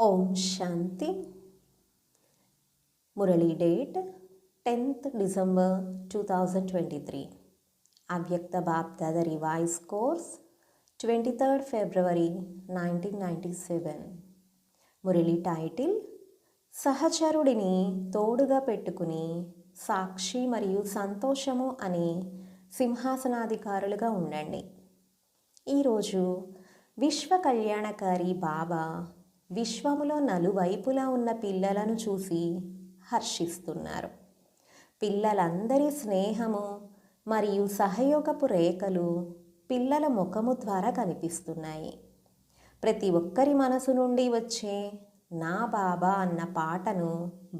ఓం Shanti. Murli date 10th December 2023. Avyakt BapDada revise course 23rd February 1997. Murli title: సహచరుడిని తోడుగా పెట్టుకుని సాక్షి మరియు సంతోషము అనే సింహాసనాధికారులుగా ఉండండి. ఈరోజు విశ్వ కళ్యాణకారి బాబా విశ్వములో నలువైపులా ఉన్న పిల్లలను చూసి హర్షిస్తున్నారు. పిల్లలందరి స్నేహము మరియు సహయోగపు రేఖలు పిల్లల ముఖము ద్వారా కనిపిస్తున్నాయి. ప్రతి ఒక్కరి మనసు నుండి వచ్చే నా బాబా అన్న పాటను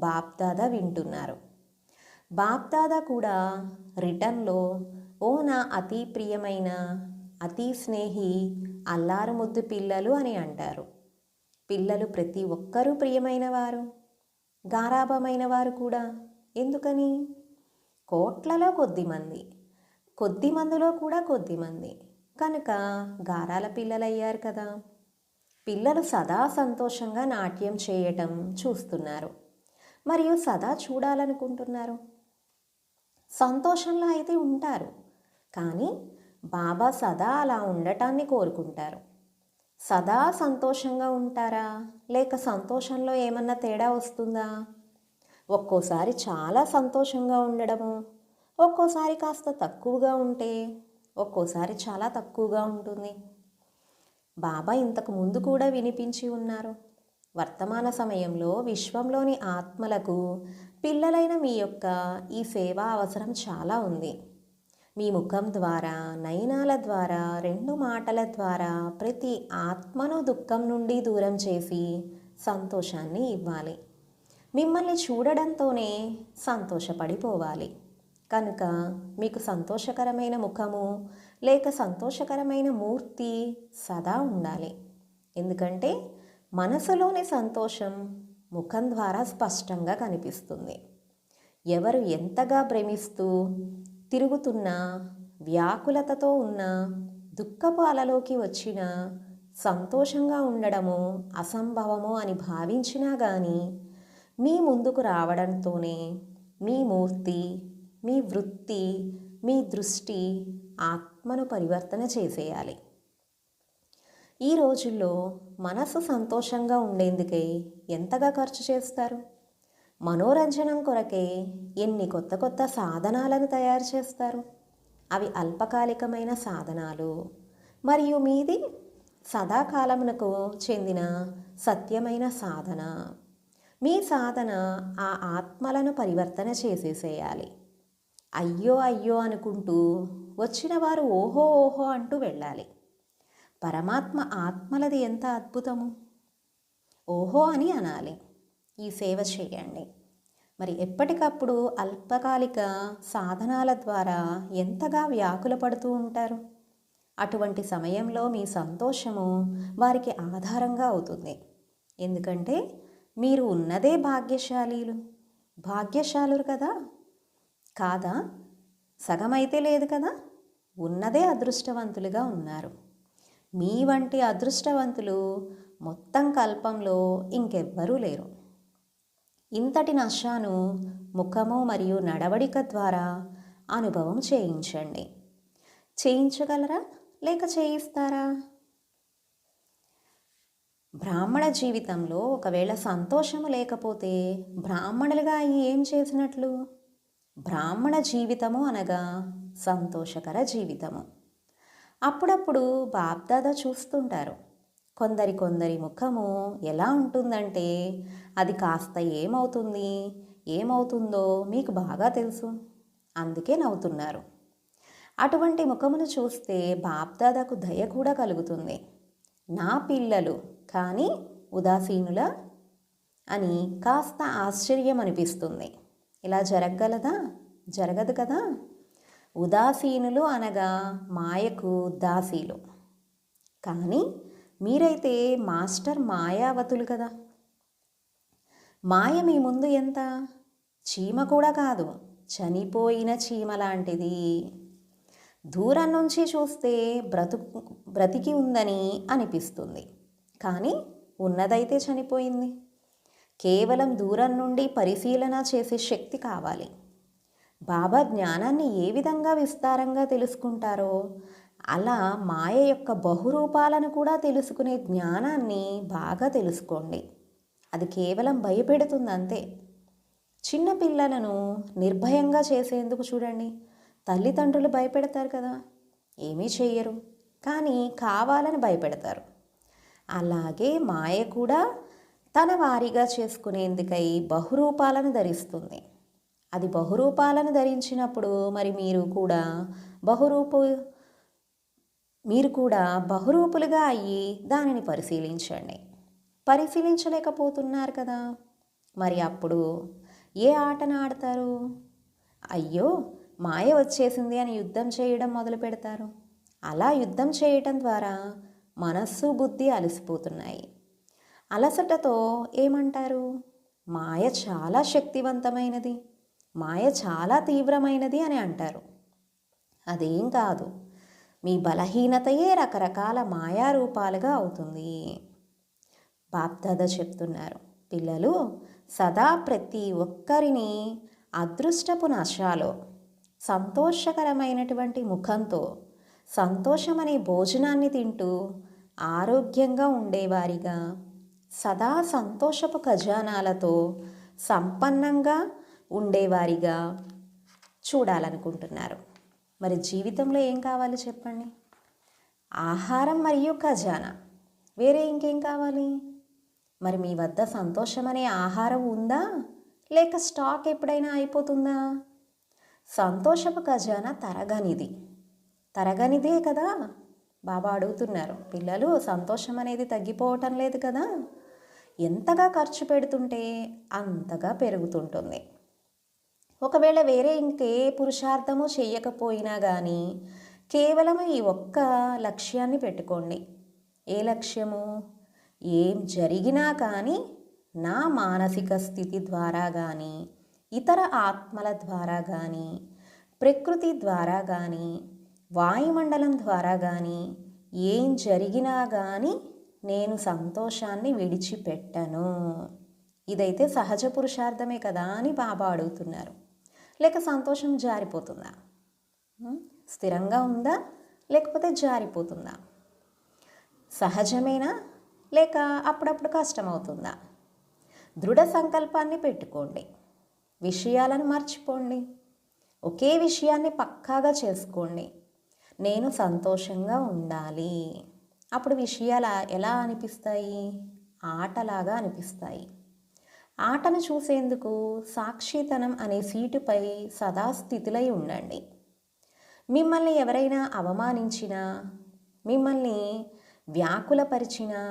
బాప్దాదా వింటున్నారు. బాప్దాదా కూడా రిటర్న్లో ఓ నా అతి ప్రియమైన అతి స్నేహి అల్లారు ముద్దు పిల్లలు అని అంటారు. పిల్లలు ప్రతి ఒక్కరూ ప్రియమైన వారు, గారాభమైన వారు కూడా. ఎందుకని? కోట్లలో కొద్ది మందిలో కూడా కొద్దిమంది కనుక గారాల పిల్లలయ్యారు కదా. పిల్లలు సదా సంతోషంగా నాట్యం చేయటం చూస్తున్నారు మరియు సదా చూడాలనుకుంటున్నారు. సంతోషంలో అయితే ఉంటారు, కానీ బాబా సదా అలా ఉండటాన్ని కోరుకుంటారు. సదా సంతోషంగా ఉంటారా, లేక సంతోషంలో ఏమన్నా తేడా వస్తుందా? ఒక్కోసారి చాలా సంతోషంగా ఉండడము, ఒక్కోసారి కాస్త తక్కువగా ఉంటే, ఒక్కోసారి చాలా తక్కువగా ఉంటుంది. బాబా ఇంతకు ముందు కూడా వినిపించి ఉన్నారు. వర్తమాన సమయంలో విశ్వంలోని ఆత్మలకు పిల్లలైన మీ యొక్క ఈ సేవా అవసరం చాలా ఉంది. మీ ముఖం ద్వారా, నయనాల ద్వారా, 2 మాటల ద్వారా ప్రతి ఆత్మను దుఃఖం నుండి దూరం చేసి సంతోషాన్ని ఇవ్వాలి. మిమ్మల్ని చూడడంతోనే సంతోషపడిపోవాలి. కనుక మీకు సంతోషకరమైన ముఖము లేక సంతోషకరమైన మూర్తి సదా ఉండాలి. ఎందుకంటే మనసులోని సంతోషం ముఖం ద్వారా స్పష్టంగా కనిపిస్తుంది. ఎవరు ఎంతగా భ్రమిస్తూ తిరుగుతున్న, వ్యాకులతతో ఉన్న, దుఃఖపు అలలోకి వచ్చిన సంతోషంగా ఉండడము అసంభవము అని భావించినా కానీ మీ ముందుకు రావడంతోనే మీ మూర్తి, మీ వృత్తి, మీ దృష్టి ఆత్మను పరివర్తన చేసేయాలి. ఈ రోజుల్లో మనసు సంతోషంగా ఉండేందుకై ఎంతగా ఖర్చు చేస్తారు? మనోరంజనం కొరకే ఎన్ని కొత్త సాధనాలను తయారు చేస్తారు. అవి అల్పకాలికమైన సాధనాలు మరియు మీది సదాకాలమునకు చెందిన సత్యమైన సాధన. మీ సాధన ఆ ఆత్మలను పరివర్తన చేసేసేయాలి. అయ్యో అయ్యో అనుకుంటూ వచ్చిన వారు ఓహో ఓహో అంటూ వెళ్ళాలి. పరమాత్మ ఆత్మలది ఎంత అద్భుతము! ఓహో అని అనాలి. ఈ సేవ చేయండి. మరి ఎప్పటికప్పుడు అల్పకాలిక సాధనాల ద్వారా ఎంతగా వ్యాకుల పడుతూ ఉంటారు. అటువంటి సమయంలో మీ సంతోషము వారికి ఆధారంగా అవుతుంది. ఎందుకంటే మీరు ఉన్నదే భాగ్యశాలురు కదా. కాదా? సగమైతే లేదు కదా. ఉన్నదే అదృష్టవంతులుగా ఉన్నారు. మీ వంటి అదృష్టవంతులు మొత్తం కల్పంలో ఇంకెవ్వరూ లేరు. ఇంతటి నషాను ముఖము మరియు నడవడిక ద్వారా అనుభవం చేయించండి. చేయించగలరా లేక చేయిస్తారా? బ్రాహ్మణ జీవితంలో ఒకవేళ సంతోషము లేకపోతే బ్రాహ్మణులుగా ఏం చేసినట్లు? బ్రాహ్మణ జీవితము అనగా సంతోషకర జీవితము. అప్పుడప్పుడు బాప్దాదా చూస్తుంటారు. కొందరి ముఖము ఎలా ఉంటుందంటే అది కాస్త ఏమవుతుందో మీకు బాగా తెలుసు. అందుకే నవ్వుతున్నారు. అటువంటి ముఖమును చూస్తే బాప్దాదాకు దయ కూడా కలుగుతుంది. నా పిల్లలు కానీ ఉదాసీనుల అని కాస్త ఆశ్చర్యం అనిపిస్తుంది. ఇలా జరగదు కదా. ఉదాసీనులు అనగా మాయకు దాసీలు. కానీ మీరైతే మాస్టర్ మాయావతులు కదా. మాయ మీ ముందు ఎంత? చీమ కూడా కాదు, చనిపోయిన చీమ లాంటిది. దూరం నుంచి చూస్తే బ్రతికి ఉందని అనిపిస్తుంది, కానీ ఉన్నదైతే చనిపోయింది. కేవలం దూరం నుండి పరిశీలన చేసే శక్తి కావాలి. బాబా జ్ఞానాన్ని ఏ విధంగా విస్తారంగా తెలుసుకుంటారో అలా మాయ యొక్క బహురూపాలను కూడా తెలుసుకునే జ్ఞానాన్ని బాగా తెలుసుకోండి. అది కేవలం భయపెడుతుంది అంతే. చిన్న పిల్లలను నిర్భయంగా చేసేందుకు చూడండి, తల్లిదండ్రులు భయపెడతారు కదా, ఏమీ చెయ్యరు, కానీ కావాలని భయపెడతారు. అలాగే మాయ కూడా తన వారిగా చేసుకునేందుకై బహురూపాలను ధరిస్తుంది. అది బహురూపాలను ధరించినప్పుడు మరి మీరు కూడా బహురూపులుగా అయ్యి దానిని పరిశీలించండి. పరిశీలించలేకపోతున్నారు కదా, మరి అప్పుడు ఏ ఆటను ఆడతారు? అయ్యో మాయ వచ్చేసింది అని యుద్ధం చేయడం మొదలు పెడతారు. అలా యుద్ధం చేయటం ద్వారా మనస్సు బుద్ధి అలసిపోతున్నాయి. అలసటతో ఏమంటారు? మాయ చాలా శక్తివంతమైనది, మాయ చాలా తీవ్రమైనది అని అంటారు. అదేం కాదు, మీ బలహీనతయే రకరకాల మాయా రూపాలుగా అవుతుంది. బాప్దాదా చెప్తున్నారు, పిల్లలు సదా ప్రతి ఒక్కరిని అదృష్టపు నశాలో సంతోషకరమైనటువంటి ముఖంతో సంతోషమనే భోజనాన్ని తింటూ ఆరోగ్యంగా ఉండేవారిగా, సదా సంతోషపు ఖజానాలతో సంపన్నంగా ఉండేవారిగా చూడాలనుకుంటున్నారు. మరి జీవితంలో ఏం కావాలి చెప్పండి? ఆహారం మరియు ఖజానా, వేరే ఇంకేం కావాలి? మరి మీ వద్ద సంతోషం అనే ఆహారం ఉందా, లేక స్టాక్ ఎప్పుడైనా అయిపోతుందా? సంతోషపు ఖజానా తరగనిదే కదా. బాబా అడుగుతున్నారు, పిల్లలు సంతోషం అనేది తగ్గిపోవటం లేదు కదా, ఎంతగా ఖర్చు పెడుతుంటే అంతగా పెరుగుతుంటుంది. ఒకవేళ వేరే ఇంకే పురుషార్థము చెయ్యకపోయినా కానీ కేవలం ఈ ఒక్క లక్ష్యాన్ని పెట్టుకోండి. ఏ లక్ష్యము? ఏం జరిగినా కానీ నా మానసిక స్థితి ద్వారా కానీ, ఇతర ఆత్మల ద్వారా కానీ, ప్రకృతి ద్వారా కానీ, వాయుమండలం ద్వారా కానీ ఏం జరిగినా కానీ నేను సంతోషాన్ని విడిచిపెట్టను. ఇదైతే సహజ పురుషార్థమే కదా అని బాబా అడుగుతున్నారు. లేక సంతోషం జారిపోతుందా? స్థిరంగా ఉందా లేకపోతే జారిపోతుందా? సహజమేనా లేక అప్పుడప్పుడు కష్టమవుతుందా? దృఢ సంకల్పాన్ని పెట్టుకోండి, విషయాలను మర్చిపోండి, ఒకే విషయాన్ని పక్కాగా చేసుకోండి. నేను సంతోషంగా ఉండాలి. అప్పుడు విషయాలు ఎలా అనిపిస్తాయి? ఆటలాగా అనిపిస్తాయి. ఆటను చూసేందుకు సాక్షితనం అనే సీటుపై సదా స్థితులై ఉండండి. మిమ్మల్ని ఎవరైనా అవమానించినా, మిమ్మల్ని వ్యాకులపరిచినా,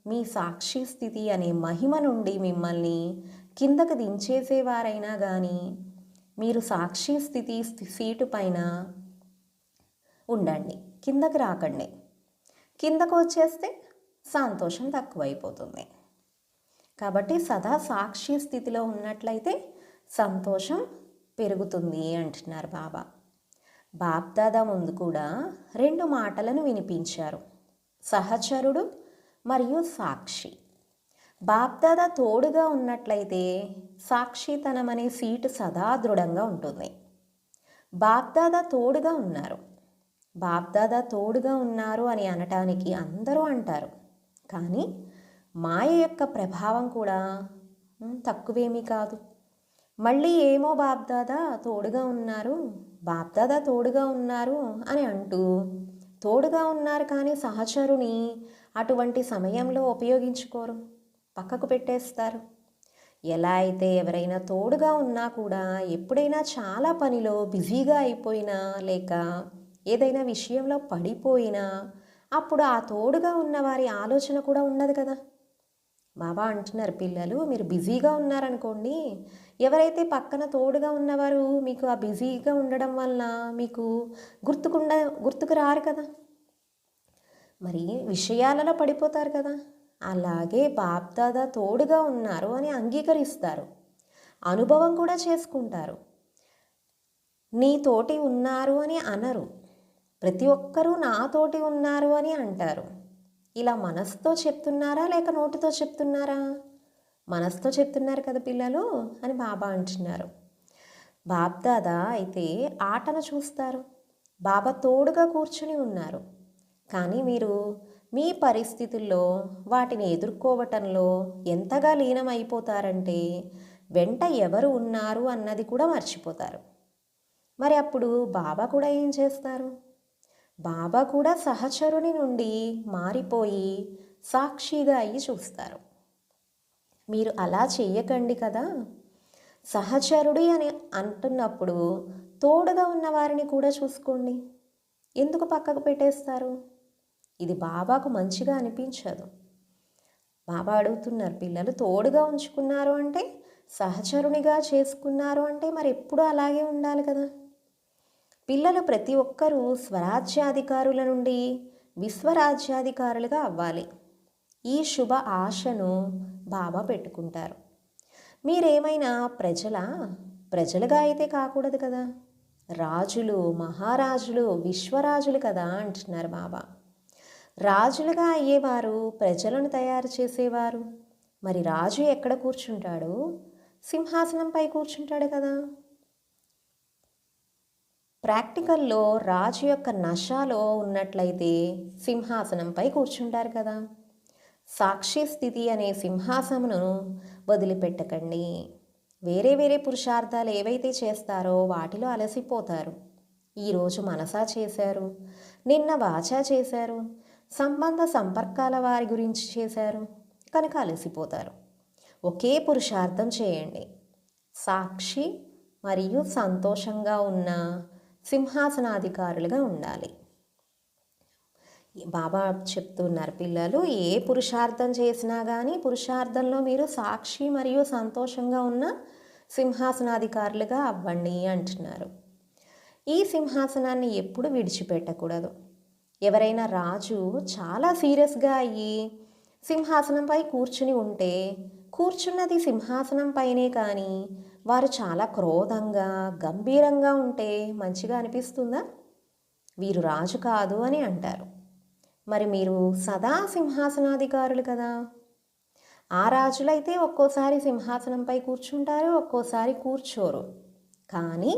మీ సాక్షి స్థితి అనే మహిమ నుండి మిమ్మల్ని కిందకు దించేసేవారైనా కానీ మీరు సాక్షి స్థితి సీటు పైన ఉండండి, కిందకు రాకండి. కిందకు వచ్చేస్తే సంతోషం తక్కువైపోతుంది. కాబట్టి సదా సాక్షి స్థితిలో ఉన్నట్లయితే సంతోషం పెరుగుతుంది అంటున్నారు బాబా. బాప్దాదా ముందు కూడా 2 మాటలను వినిపించారు, సహచరుడు మరియు సాక్షి. బాప్దాదా తోడుగా ఉన్నట్లయితే సాక్షితనం అనే సీటు సదా దృఢంగా ఉంటుంది. బాప్దాదా తోడుగా ఉన్నారు, బాప్దాదా తోడుగా ఉన్నారు అని అనటానికి అందరూ అంటారు, కానీ మాయ యొక్క ప్రభావం కూడా తక్కువేమీ కాదు. మళ్ళీ ఏమో బాప్దాదా తోడుగా ఉన్నారు అని అంటూ తోడుగా ఉన్నారు కానీ సహచరుని అటువంటి సమయంలో ఉపయోగించుకోరు, పక్కకు పెట్టేస్తారు. ఎలా అయితే ఎవరైనా తోడుగా ఉన్నా కూడా ఎప్పుడైనా చాలా పనిలో బిజీగా అయిపోయినా లేక ఏదైనా విషయంలో పడిపోయినా అప్పుడు ఆ తోడుగా ఉన్న వారి ఆలోచన కూడా ఉండదు కదా. బాబా అంటున్నారు, పిల్లలు మీరు బిజీగా ఉన్నారనుకోండి, ఎవరైతే తోడుగా ఉన్నవారు మీకు ఆ బిజీగా ఉండడం వల్ల మీకు గుర్తుకు రారు కదా, మరి విషయాలలో పడిపోతారు కదా. అలాగే బాప్దాదా తోడుగా ఉన్నారు అని అంగీకరిస్తారు, అనుభవం కూడా చేసుకుంటారు. నీతోటి ఉన్నారు అని అనరు, ప్రతి ఒక్కరూ నాతోటి ఉన్నారు అని అంటారు. ఇలా మనసుతో చెప్తున్నారా లేక నోటితో చెప్తున్నారా? మనసుతో చెప్తున్నారు కదా పిల్లలు అని బాబా అంటున్నారు. బాబ్దాదా అయితే ఆటను చూస్తారు. బాబా తోడుగా కూర్చుని ఉన్నారు. కానీ మీరు మీ పరిస్థితుల్లో వాటిని ఎదుర్కోవటంలో ఎంతగా లీనమైపోతారంటే వెంట ఎవరు ఉన్నారు అన్నది కూడా మర్చిపోతారు. మరి అప్పుడు బాబా కూడా ఏం చేస్తారు? బాబా కూడా సహచరుని నుండి మారిపోయి సాక్షిగా అయ్యి చూస్తారు. మీరు అలా చెయ్యకండి కదా. సహచరుడి అని అంటున్నప్పుడు తోడుగా ఉన్న వారిని కూడా చూసుకోండి. ఎందుకు పక్కకు పెట్టేస్తారు? ఇది బాబాకు మంచిగా అనిపించదు. బాబా అడుగుతున్నారు, పిల్లలు తోడుగా ఉంచుకున్నారు అంటే, సహచరునిగా చేసుకున్నారు అంటే మరి ఎప్పుడూ అలాగే ఉండాలి కదా. పిల్లలు ప్రతి ఒక్కరూ స్వరాజ్యాధికారుల నుండి విశ్వరాజ్యాధికారులుగా అవ్వాలి. ఈ శుభ ఆశను బాబా పెట్టుకుంటారు. మీరేమైనా ప్రజలుగా అయితే కాకూడదు కదా. రాజులు, మహారాజులు, విశ్వరాజులు కదా అంటున్నారు బాబా. రాజులుగా అయ్యేవారు ప్రజలను తయారు చేసేవారు. మరి రాజు ఎక్కడ కూర్చుంటాడు? సింహాసనంపై కూర్చుంటాడు కదా. ప్రాక్టికల్లో రాజు యొక్క నషాలో ఉన్నట్లయితే సింహాసనంపై కూర్చుంటారు కదా. సాక్షి స్థితి అనే సింహాసనమును వదిలిపెట్టకండి. వేరే వేరే పురుషార్థాలు ఏవైతే చేస్తారో వాటిలో అలసిపోతారు. ఈరోజు మనసా చేశారు, నిన్న వాచా చేశారు, సంబంధ సంపర్కాల వారి గురించి చేశారు కనుక అలసిపోతారు. ఒకే పురుషార్థం చేయండి. సాక్షి మరియు సంతోషంగా ఉన్న సింహాసనాధికారులుగా ఉండాలి. బాబా చెప్తున్నారు, పిల్లలు ఏ పురుషార్థం చేసినా కానీ పురుషార్థంలో మీరు సాక్షి మరియు సంతోషంగా ఉన్న సింహాసనాధికారులుగా అవ్వండి అంటున్నారు. ఈ సింహాసనాన్ని ఎప్పుడు విడిచిపెట్టకూడదు. ఎవరైనా రాజు చాలా సీరియస్గా అయ్యి సింహాసనంపై కూర్చుని ఉంటే, కూర్చున్నది సింహాసనం పైనే కానీ వారు చాలా క్రోధంగా గంభీరంగా ఉంటే మంచిగా అనిపిస్తుందా? వీరు రాజు కాదు అని అంటారు. మరి మీరు సదా సింహాసనాధికారులు కదా. ఆ రాజులైతే ఒక్కోసారి సింహాసనంపై కూర్చుంటారు, ఒక్కోసారి కూర్చోరు. కానీ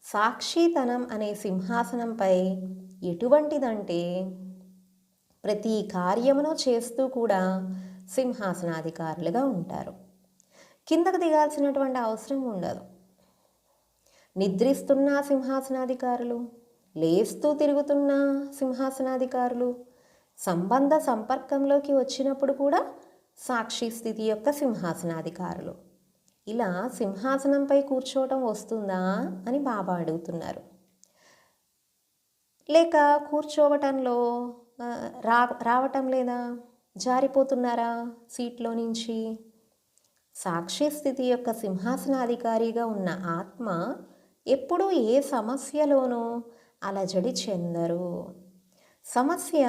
సాక్షితనం అనే సింహాసనంపై ఎటువంటిదంటే ప్రతి కార్యమును చేస్తూ కూడా సింహాసనాధికారులుగా ఉంటారు. కిందకు దిగాల్సినటువంటి అవసరం ఉండదు. నిద్రిస్తున్న సింహాసనాధికారులు, లేస్తూ తిరుగుతున్న సింహాసనాధికారులు, సంబంధ సంపర్కంలోకి వచ్చినప్పుడు కూడా సాక్షి స్థితి యొక్క సింహాసనాధికారులు. ఇలా సింహాసనంపై కూర్చోవటం వస్తుందా అని బాబా అడుగుతున్నారు. లేక కూర్చోవటంలో రావటం లేదా? జారిపోతున్నారా సీట్లో నుంచి? సాక్షి స్థితి యొక్క సింహాసనాధికారిగా ఉన్న ఆత్మ ఎప్పుడూ ఏ సమస్యలోనూ అలజడి చెందరు. సమస్య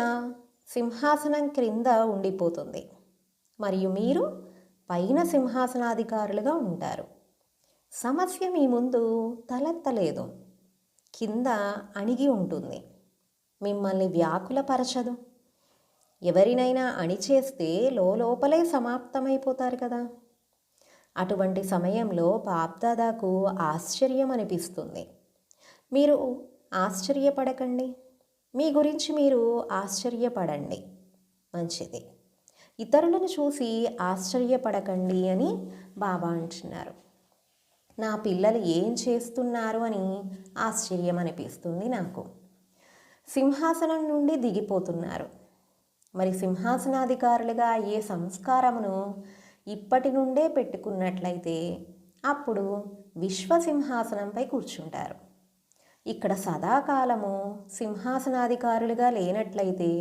సింహాసనం క్రింద ఉండిపోతుంది మరియు మీరు పైన సింహాసనాధికారులుగా ఉంటారు. సమస్య మీ ముందు తలెత్తలేదు, కింద అణిగి ఉంటుంది, మిమ్మల్ని వ్యాకులపరచదు. ఎవరినైనా అణిచేస్తే లోపలే సమాప్తమైపోతారు కదా. అటువంటి సమయంలో బాప్దాదాకు ఆశ్చర్యం అనిపిస్తుంది. మీరు ఆశ్చర్యపడకండి, మీ గురించి మీరు ఆశ్చర్యపడండి, మంచిది. ఇతరులను చూసి ఆశ్చర్యపడకండి అని బాబా అంటున్నారు. నా పిల్లలు ఏం చేస్తున్నారు అని ఆశ్చర్యం అనిపిస్తుంది నాకు. సింహాసనం నుండి దిగిపోతున్నారు. మరి సింహాసనాధికారులుగా అయ్యే సంస్కారమును ఇప్పటి నుండే పెట్టుకున్నట్లయితే అప్పుడు విశ్వసింహాసనంపై కూర్చుంటారు. ఇక్కడ సదాకాలము సింహాసనాధికారులుగా లేనట్లయితే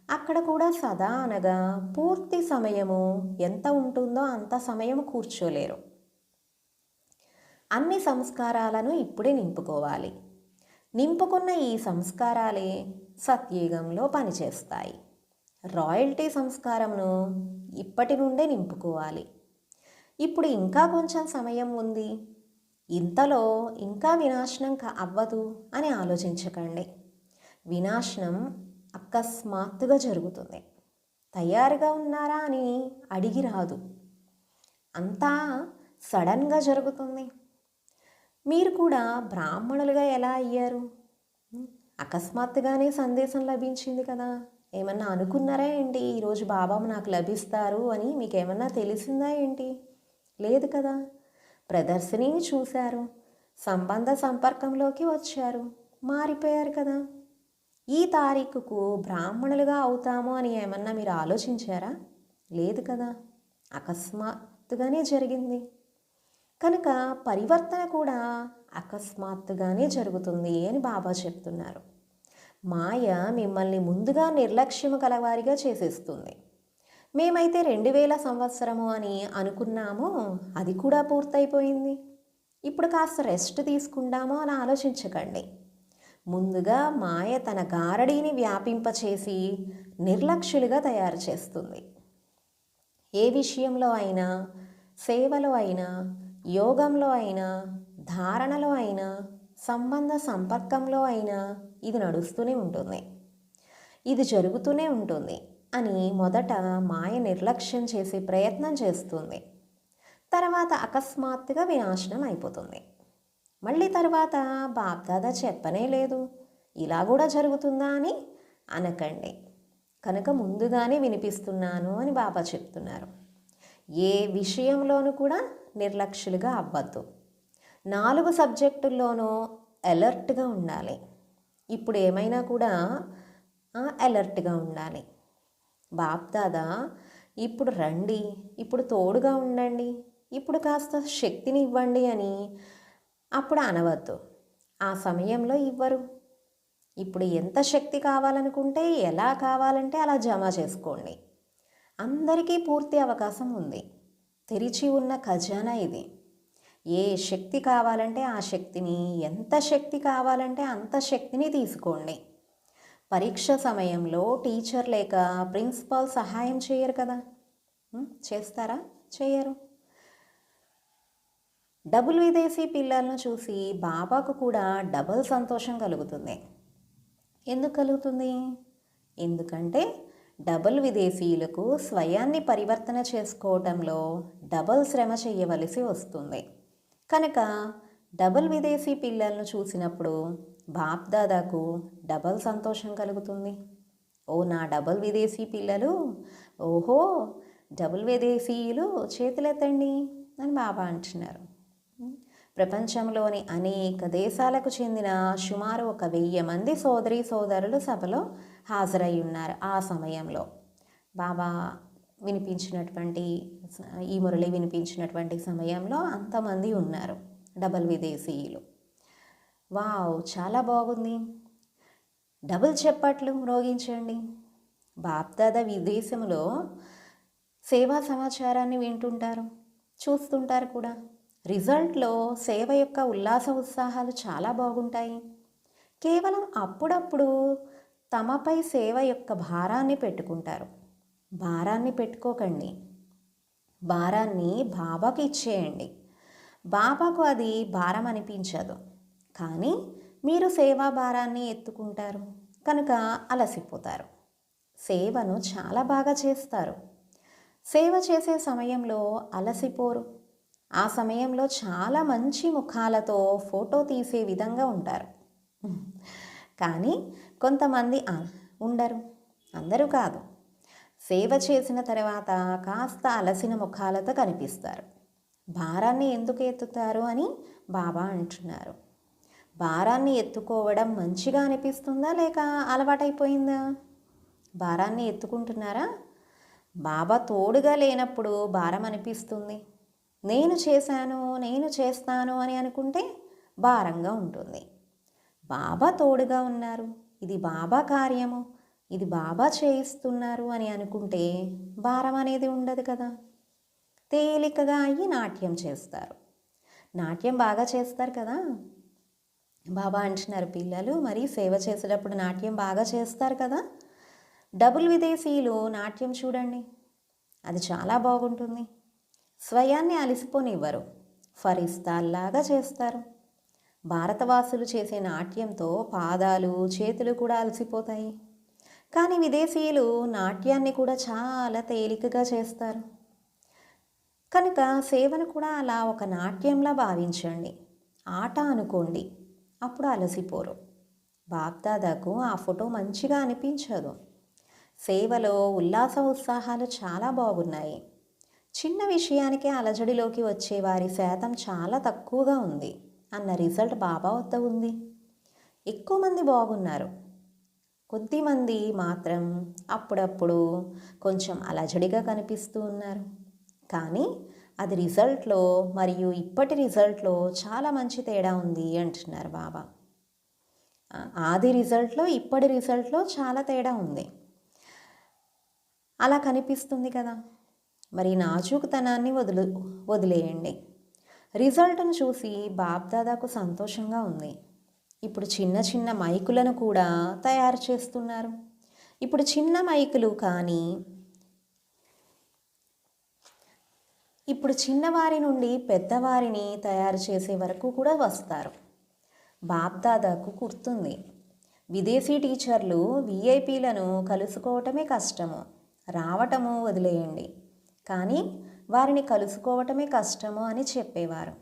అక్కడ కూడా సదా అనగా పూర్తి సమయము ఎంత ఉంటుందో అంత సమయం కూర్చోలేరు. అన్ని సంస్కారాలను ఇప్పుడే నింపుకోవాలి. నింపుకున్న ఈ సంస్కారాలే సత్యుగంలో పనిచేస్తాయి. రాయల్టీ సంస్కారమును ఇప్పటి నుండే నింపుకోవాలి. ఇప్పుడు ఇంకా కొంచెం సమయం ఉంది, ఇంతలో ఇంకా వినాశనం అవ్వదు అని ఆలోచించకండి. వినాశనం అకస్మాత్తుగా జరుగుతుంది. తయారుగా ఉన్నారా అని అడిగి రాదు. అంతా సడన్గా జరుగుతుంది. మీరు కూడా బ్రాహ్మణులుగా ఎలా అయ్యారు? అకస్మాత్తుగానే సందేశం లభించింది కదా. ఏమన్నా అనుకున్నారా ఏంటి, ఈరోజు బాబా నాకు లభిస్తారు అని? మీకేమన్నా తెలిసిందా ఏంటి? లేదు కదా. ప్రదర్శనని చూశారు, సంబంధ సంపర్కంలోకి వచ్చారు, మారిపోయారు కదా. ఈ తారీఖుకు బ్రాహ్మణులుగా అవుతాము అని ఏమన్నా మీరు ఆలోచించారా? లేదు కదా. అకస్మాత్తుగానే జరిగింది. కనుక పరివర్తన కూడా అకస్మాత్తుగానే జరుగుతుంది అని బాబా చెప్తున్నారు. మాయ మిమ్మల్ని ముందుగా నిర్లక్ష్యము కలవారిగా చేసేస్తుంది. మేమైతే 2000 సంవత్సరము అని అనుకున్నాము, అది కూడా పూర్తయిపోయింది. ఇప్పుడు కాస్త రెస్ట్ తీసుకుందాము అని ఆలోచించకండి. ముందుగా మాయ తన గారడీని వ్యాపింపచేసి నిర్లక్ష్యులుగా తయారు చేస్తుంది. ఏ విషయంలో అయినా, సేవలో అయినా, యోగంలో అయినా, ధారణలో అయినా, సంబంధ సంపర్కంలో అయినా ఇది నడుస్తూనే ఉంటుంది, ఇది జరుగుతూనే ఉంటుంది అని మొదట మాయ నిర్లక్ష్యం చేసి ప్రయత్నం చేస్తుంది. తర్వాత అకస్మాత్తుగా వినాశనం అయిపోతుంది. మళ్ళీ తర్వాత బాప్దాదా చెప్పనే లేదు, ఇలా కూడా జరుగుతుందా అని అనకండి. కనుక ముందుగానే వినిపిస్తున్నాను అని బాబా చెప్తున్నారు. ఏ విషయంలోనూ కూడా నిర్లక్ష్యులుగా అవ్వద్దు. 4 సబ్జెక్టుల్లోనూ అలర్ట్గా ఉండాలి. ఇప్పుడు ఏమైనా కూడా అలర్ట్గా ఉండాలి. బాప్దాదా ఇప్పుడు రండి, ఇప్పుడు తోడుగా ఉండండి, ఇప్పుడు కాస్త శక్తిని ఇవ్వండి అని అప్పుడు అనవద్దు. ఆ సమయంలో ఇవ్వరు. ఇప్పుడు ఎంత శక్తి కావాలనుకుంటే, ఎలా కావాలంటే అలా జమ చేసుకోండి. అందరికీ పూర్తి అవకాశం ఉంది. తెరిచి ఉన్న ఖజానా ఇది. ఏ శక్తి కావాలంటే ఆ శక్తిని, ఎంత శక్తి కావాలంటే అంత శక్తిని తీసుకోండి. పరీక్ష సమయంలో టీచర్ లేక ప్రిన్సిపాల్ సహాయం చేయరు కదా. చేస్తారా? చేయరు. డబుల్ విదేశీ పిల్లలను చూసి బాబాకు కూడా డబుల్ సంతోషం కలుగుతుంది. ఎందుకు కలుగుతుంది? ఎందుకంటే డబుల్ విదేశీయులకు స్వయాన్ని పరివర్తన చేసుకోవటంలో డబుల్ శ్రమ చేయవలసి వస్తుంది. కనుక డబుల్ విదేశీ పిల్లలను చూసినప్పుడు బాప్దాదాకు డబుల్ సంతోషం కలుగుతుంది. ఓ నా డబుల్ విదేశీ పిల్లలు, ఓహో డబుల్ విదేశీయులు చేతులెత్తండి అని బాబా అంటున్నారు. ప్రపంచంలోని అనేక దేశాలకు చెందిన సుమారు 1000 మంది సోదరీ సోదరులు సభలో హాజరై ఉన్నారు. ఆ సమయంలో బాబా వినిపించినటువంటి ఈ మురళి వినిపించినటువంటి సమయంలో అంతమంది ఉన్నారు డబుల్ విదేశీయులు. వావ్, చాలా బాగుంది. డబుల్ చప్పట్లు మ్రోగించండి. బాప్దాదా విదేశంలో సేవా సమాచారాన్ని వింటుంటారు, చూస్తుంటారు కూడా. రిజల్ట్లో సేవ యొక్క ఉల్లాస ఉత్సాహాలు చాలా బాగుంటాయి. కేవలం అప్పుడప్పుడు తమపై సేవ యొక్క భారాన్ని పెట్టుకుంటారు. భారాన్ని పెట్టుకోకండి. భారాన్ని బాబాకి ఇచ్చేయండి. బాబాకు అది భారం అనిపించదు. కానీ మీరు సేవా భారాన్ని ఎత్తుకుంటారు కనుక అలసిపోతారు. సేవను చాలా బాగా చేస్తారు. సేవ చేసే సమయంలో అలసిపోరు. ఆ సమయంలో చాలా మంచి ముఖాలతో ఫోటో తీసే విధంగా ఉంటారు. కానీ కొంతమంది ఉండరు, అందరూ కాదు. సేవ చేసిన తర్వాత కాస్త అలసిన ముఖాలతో కనిపిస్తారు. భారాన్ని ఎందుకు ఎత్తుతారు అని బాబా అంటున్నారు. భారాన్ని ఎత్తుకోవడం మంచిగా అనిపిస్తుందా లేక అలవాటైపోయిందా? భారాన్ని ఎత్తుకుంటున్నారా? బాబా తోడుగా లేనప్పుడు భారం అనిపిస్తుంది. నేను చేశాను, నేను చేస్తాను అని అనుకుంటే భారంగా ఉంటుంది. బాబా తోడుగా ఉన్నారు, ఇది బాబా కార్యము, ఇది బాబా చేయిస్తున్నారు అని అనుకుంటే భారం అనేది ఉండదు కదా. తేలికగా అయ్యి నాట్యం చేస్తారు. నాట్యం బాగా చేస్తారు కదా. బాబా అంటున్నారు, పిల్లలు మరి సేవ చేసేటప్పుడు నాట్యం బాగా చేస్తారు కదా. డబుల్ విదేశీయులు నాట్యం చూడండి, అది చాలా బాగుంటుంది. స్వయాన్ని అలసిపోనివ్వరు, ఫరిస్తాల్లాగా చేస్తారు. భారతవాసులు చేసే నాట్యంతో పాదాలు చేతులు కూడా అలసిపోతాయి. కానీ విదేశీయులు నాట్యాన్ని కూడా చాలా తేలికగా చేస్తారు. కనుక సేవను కూడా అలా ఒక నాట్యంలా భావించండి. ఆట అనుకోండి. అప్పుడు అలసిపోరు. బాప్దాదాకు ఆ ఫోటో మంచిగా అనిపించదు. సేవలో ఉల్లాస ఉత్సాహాలు చాలా బాగున్నాయి. చిన్న విషయానికే అలజడిలోకి వచ్చే వారి శాతం చాలా తక్కువగా ఉంది అన్న రిజల్ట్ బాబా వద్ద ఉంది. ఎక్కువ మంది బాగున్నారు. కొద్దిమంది మాత్రం అప్పుడప్పుడు కొంచెం అలజడిగా కనిపిస్తూ ఉన్నారు. కానీ అది రిజల్ట్లో మరియు ఇప్పటి రిజల్ట్లో చాలా మంచి తేడా ఉంది అంటున్నారు బాబా. ఆది రిజల్ట్లో ఇప్పటి రిజల్ట్లో చాలా తేడా ఉంది. అలా కనిపిస్తుంది కదా. మరి నాజూకుతనాన్ని వదిలేయండి. రిజల్ట్ను చూసి బాప్దాదాకు సంతోషంగా ఉంది. ఇప్పుడు చిన్న చిన్న మైకులను కూడా తయారు చేస్తున్నారు. ఇప్పుడు చిన్న మైకులు కానీ ఇప్పుడు చిన్నవారి నుండి పెద్దవారిని తయారు చేసే వరకు కూడా వస్తారు. బాప్దాదాకు గుర్తుంది, విదేశీ టీచర్లు వీఐపీలను కలుసుకోవటమే కష్టము, రావటము వదిలేయండి, కానీ వారిని కలుసుకోవటమే కష్టము అని చెప్పేవారు.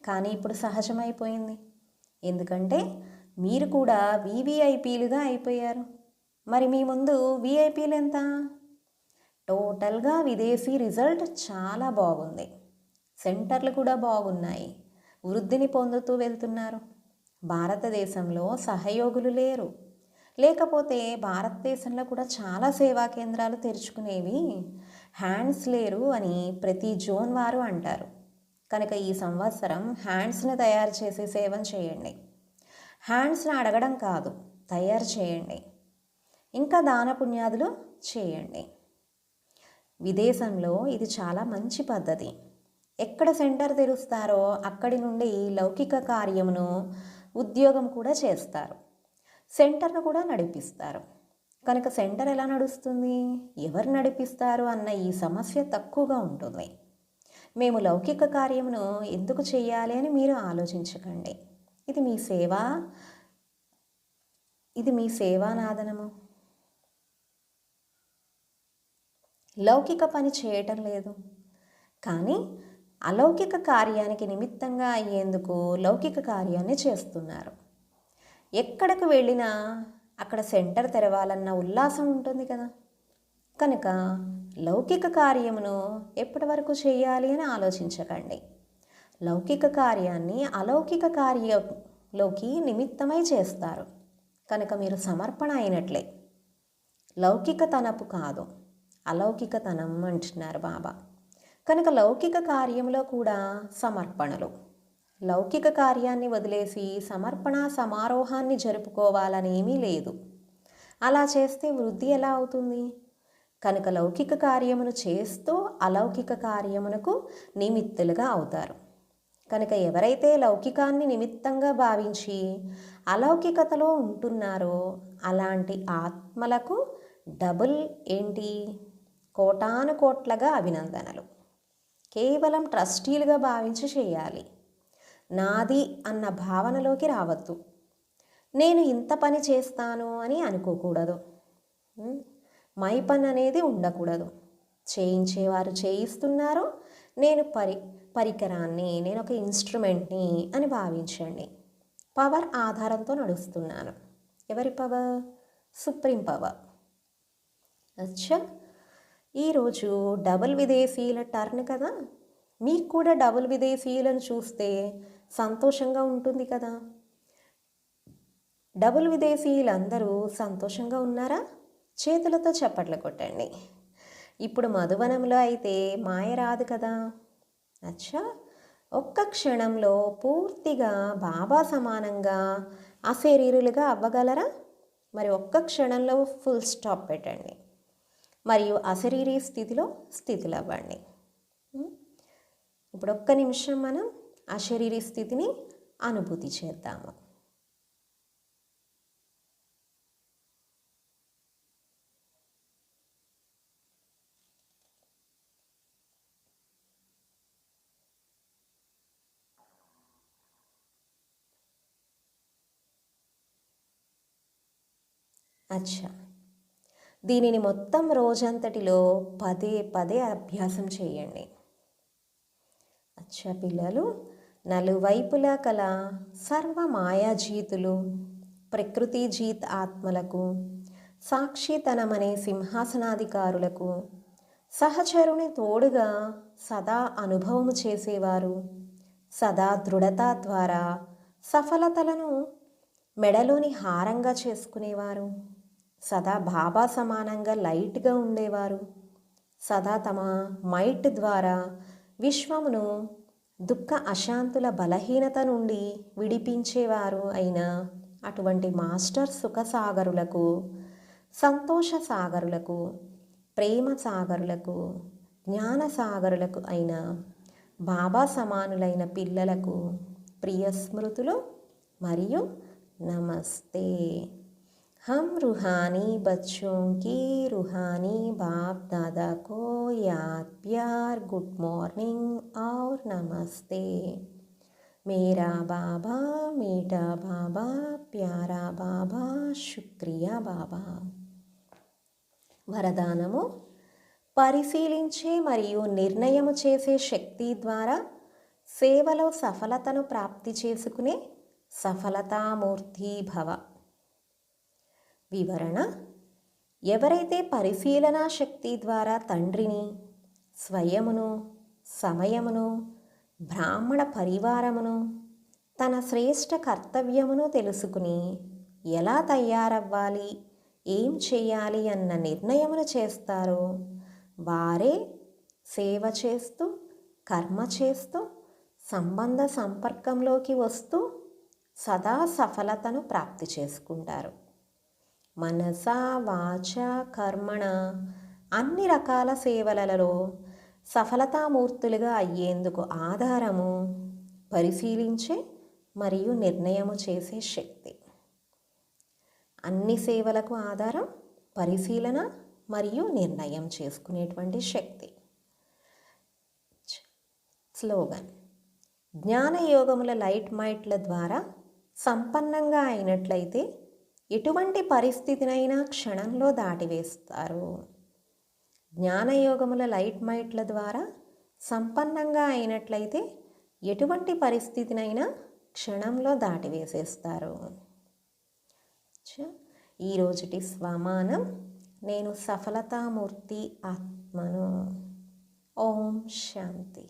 కానీ ఇప్పుడు సహజమైపోయింది. ఎందుకంటే మీరు కూడా వీవీఐపీలుగా అయిపోయారు. మరి మీ ముందు వీఐపీలు ఎంత? టోటల్గా విదేశీ రిజల్ట్ చాలా బాగుంది. సెంటర్లు కూడా బాగున్నాయి. వృద్ధిని పొందుతూ వెళ్తున్నారు. భారతదేశంలో సహయోగులు లేరు. లేకపోతే భారతదేశంలో కూడా చాలా సేవా కేంద్రాలు తెరుచుకునేవి. హ్యాండ్స్ లేరు అని ప్రతి జోన్ వారు అంటారు. కనుక ఈ సంవత్సరం హ్యాండ్స్ని తయారు చేసి సేవను చేయండి. హ్యాండ్స్ని అడగడం కాదు, తయారు చేయండి. ఇంకా దాన పుణ్యాదులు చేయండి. విదేశంలో ఇది చాలా మంచి పద్ధతి. ఎక్కడ సెంటర్ తెరుస్తారో అక్కడి నుండి లౌకిక కార్యమును ఉద్యోగం కూడా చేస్తారు. సెంటర్ను కూడా నడిపిస్తారు. కనుక సెంటర్ ఎలా నడుస్తుంది, ఎవరు నడిపిస్తారు అన్న ఈ సమస్య తక్కువగా ఉంటుంది. మేము లౌకిక కార్యమును ఎందుకు చేయాలి అని మీరు ఆలోచించకండి. ఇది మీ సేవానాదనము. లౌకిక పని చేయటం లేదు, కానీ అలౌకిక కార్యానికి నిమిత్తంగా అయ్యేందుకు లౌకిక కార్యాన్ని చేస్తున్నారు. ఎక్కడికి వెళ్ళినా అక్కడ సెంటర్ తెరవాలన్న ఉల్లాసం ఉంటుంది కదా. కనుక లౌకిక కార్యమును ఎప్పటి వరకు చేయాలి అని ఆలోచించకండి. లౌకిక కార్యాన్ని అలౌకిక కార్యంలోకి నిమిత్తమై చేస్తారు. కనుక మీరు సమర్పణ అయినట్లే. లౌకికతనపు కాదు, అలౌకికతనం అంటున్నారు బాబా. కనుక లౌకిక కార్యంలో కూడా సమర్పణలు. లౌకిక కార్యాన్ని వదిలేసి సమర్పణ సమారోహాన్ని జరుపుకోవాలనేమీ లేదు. అలా చేస్తే వృద్ధి ఎలా అవుతుంది? కనుక లౌకిక కార్యమును చేస్తూ అలౌకిక కార్యమునకు నిమిత్తులుగా అవుతారు. కనుక ఎవరైతే లౌకికాన్ని నిమిత్తంగా భావించి అలౌకికతలో ఉంటున్నారో అలాంటి ఆత్మలకు డబుల్ కోటాను కోట్లగా అభినందనలు. కేవలం ట్రస్టీలుగా భావించి చేయాలి. నాది అన్న భావనలోకి రావద్దు. నేను ఇంత పని చేస్తాను అని అనుకోకూడదు. మై పని అనేది ఉండకూడదు. చేయించేవారు చేయిస్తున్నారు, నేను పరికరాన్ని, నేను ఒక ఇన్స్ట్రుమెంట్ని అని భావించండి. పవర్ ఆధారంతో నడుస్తున్నాను. ఎవరి పవర్? Supreme power. అచ్చా, ఈరోజు డబుల్ విదేశీయుల టర్న్ కదా. మీకు కూడా డబుల్ విదేశీయులను చూస్తే సంతోషంగా ఉంటుంది కదా. డబుల్ విదేశీయులందరూ సంతోషంగా ఉన్నారా? చేతులతో చప్పట్లు కొట్టండి. ఇప్పుడు మధువనంలో అయితే మాయ రాదు కదా. అచ్చా, ఒక్క క్షణంలో పూర్తిగా బాబా సమానంగా అశరీరులుగా అవ్వగలరా? మరి ఒక్క క్షణంలో ఫుల్ స్టాప్ పెట్టండి. మరియు అశరీరీ స్థితిలో స్థితులు అవ్వండి. ఇప్పుడు ఒక్క నిమిషం మనం అశరీరీ స్థితిని అనుభూతి చేద్దాము. అచ్చా, దీనిని మొత్తం రోజంతటిలో పదే పదే అభ్యాసం చేయండి. అచ్చా పిల్లలు, నలువైపులా కల సర్వ మాయాజీతులు, ప్రకృతి జీత్ ఆత్మలకు, సాక్షితనమనే సింహాసనాధికారులకు, సహచరుని తోడుగా సదా అనుభవము చేసేవారు, సదా దృఢత ద్వారా సఫలతలను మెడలోని హారంగా చేసుకునేవారు, సదా బాబా సమానంగా లైట్గా ఉండేవారు, సదా తమ మైట్ ద్వారా విశ్వమును దుఃఖ అశాంతుల బలహీనత నుండి విడిపించేవారు అయిన అటువంటి మాస్టర్ సుఖసాగరులకు, సంతోష సాగరులకు, ప్రేమ సాగరులకు, జ్ఞాన సాగరులకు అయిన బాబా సమానులైన పిల్లలకు ప్రియ స్మృతులు మరియు నమస్తే. हम रूहानी बच्चों की रूहानी बाप दादा को याद प्यार गुड मॉर्निंग और नमस्ते. मेरा बाबा मीठा बाबा प्यारा बाबा शुक्रिया बाबा. వరదానము: పరిశీలించే మరియు నిర్ణయము చేసే శక్తి ద్వారా సేవలో సఫలతను ప్రాప్తి చేసుకునే సఫలతామూర్తి భవ. వివరణ: ఎవరైతే పరిశీలనా శక్తి ద్వారా తండ్రిని, స్వయమును, సమయమును, బ్రాహ్మణ పరివారమును, తన శ్రేష్ఠ కర్తవ్యమును తెలుసుకుని ఎలా తయారవ్వాలి, ఏం చేయాలి అన్న నిర్ణయమును చేస్తారో వారే సేవ చేస్తూ, కర్మ చేస్తూ, సంబంధ సంపర్కంలోకి వస్తూ సదా సఫలతను ప్రాప్తి చేసుకుంటారు. మనస, వాచ, కర్మణ అన్ని రకాల సేవలలో సఫలతామూర్తులుగా అయ్యేందుకు ఆధారము పరిశీలించే మరియు నిర్ణయము చేసే శక్తి. అన్ని సేవలకు ఆధారం పరిశీలన మరియు నిర్ణయం చేసుకునేటువంటి శక్తి. స్లోగన్: జ్ఞానయోగముల లైట్ మైట్ల ద్వారా సంపన్నంగా అయినట్లయితే ఎటువంటి పరిస్థితినైనా క్షణంలో దాటివేస్తారు. జ్ఞానయోగముల లైట్ మైట్ల ద్వారా సంపన్నంగా అయినట్లయితే ఎటువంటి పరిస్థితినైనా క్షణంలో దాటివేసేస్తారు. ఈరోజుటి స్వమానం: నేను సఫలతామూర్తి ఆత్మను. ఓం శాంతి.